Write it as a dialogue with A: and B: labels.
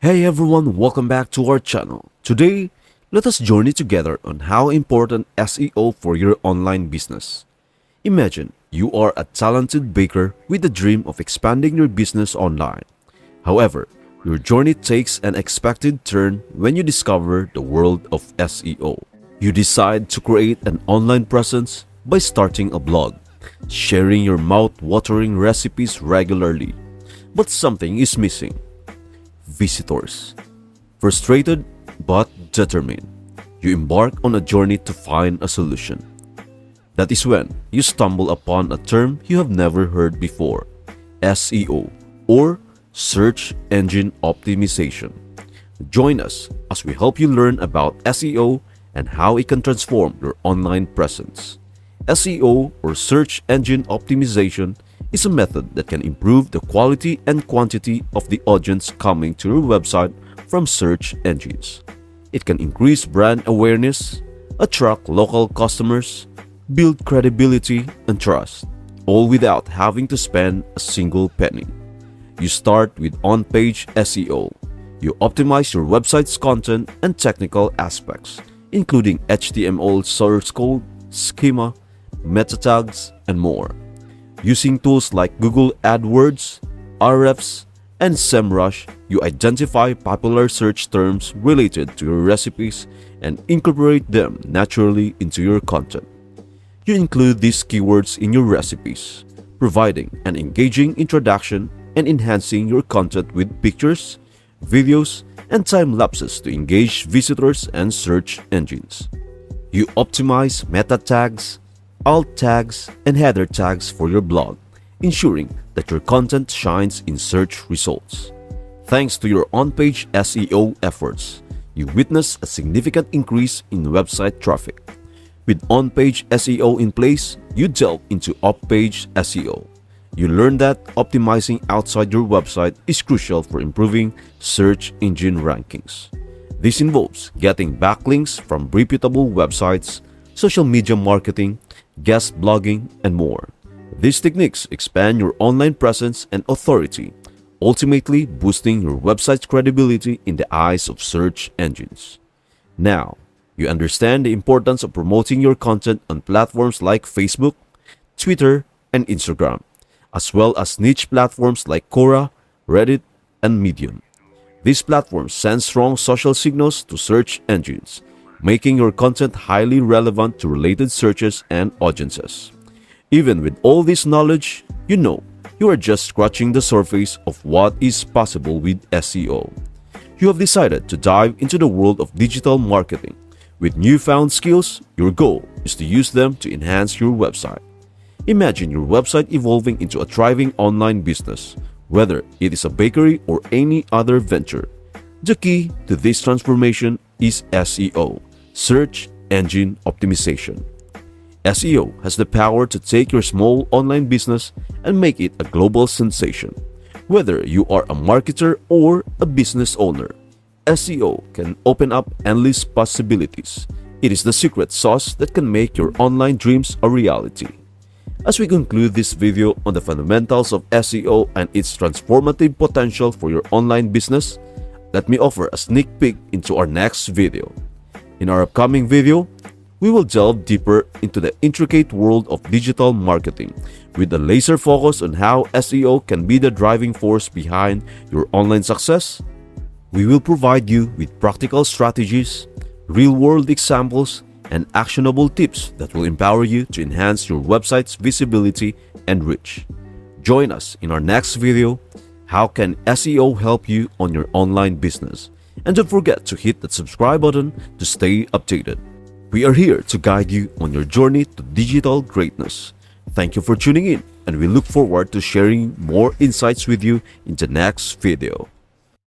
A: Hey everyone, welcome back to our channel. Today, let us journey together on how important SEO for your online business. Imagine you are a talented baker with the dream of expanding your business online. However, your journey takes an unexpected turn when you discover the world of SEO. You decide to create an online presence by starting a blog, sharing your mouth-watering recipes regularly. But something is missing: visitors. Frustrated but determined, you embark on a journey to find a solution. That is when you stumble upon a term you have never heard before: SEO, or Search Engine Optimization. Join us as we help you learn about SEO and how it can transform your online presence. SEO, or Search Engine Optimization, is a method that can improve the quality and quantity of the audience coming to your website from search engines. It can increase brand awareness, attract local customers, build credibility and trust, all without having to spend a single penny. You start with on-page SEO. You optimize your website's content and technical aspects, including HTML source code, schema, meta tags, and more. Using tools like Google AdWords, Ahrefs, and SEMrush, you identify popular search terms related to your recipes and incorporate them naturally into your content. You include these keywords in your recipes, providing an engaging introduction and enhancing your content with pictures, videos, and time lapses to engage visitors and search engines. You optimize meta tags, alt tags, and header tags for your blog, ensuring that your content shines in search results. Thanks to your on-page SEO efforts, you witness a significant increase in website traffic. With on-page SEO in place, you delve into off-page SEO. You learn that optimizing outside your website is crucial for improving search engine rankings. This involves getting backlinks from reputable websites, social media marketing, guest blogging, and more. These techniques expand your online presence and authority, ultimately boosting your website's credibility in the eyes of search engines. Now, you understand the importance of promoting your content on platforms like Facebook, Twitter, and Instagram, as well as niche platforms like Quora, Reddit, and Medium. These platforms send strong social signals to search engines, making your content highly relevant to related searches and audiences. Even with all this knowledge, you are just scratching the surface of what is possible with SEO. You have decided to dive into the world of digital marketing. With newfound skills, your goal is to use them to enhance your website. Imagine your website evolving into a thriving online business, whether it is a bakery or any other venture. The key to this transformation is SEO, Search Engine Optimization. SEO has the power to take your small online business and make it a global sensation. Whether you are a marketer or a business owner, SEO can open up endless possibilities. It is the secret sauce that can make your online dreams a reality. As we conclude this video on the fundamentals of SEO and its transformative potential for your online business, let me offer a sneak peek into our next video. In our upcoming video, we will delve deeper into the intricate world of digital marketing with a laser focus on how SEO can be the driving force behind your online success. We will provide you with practical strategies, real-world examples, and actionable tips that will empower you to enhance your website's visibility and reach. Join us in our next video: how can SEO help you on your online business? And don't forget to hit that subscribe button to stay updated. We are here to guide you on your journey to digital greatness. Thank you for tuning in, and we look forward to sharing more insights with you in the next video.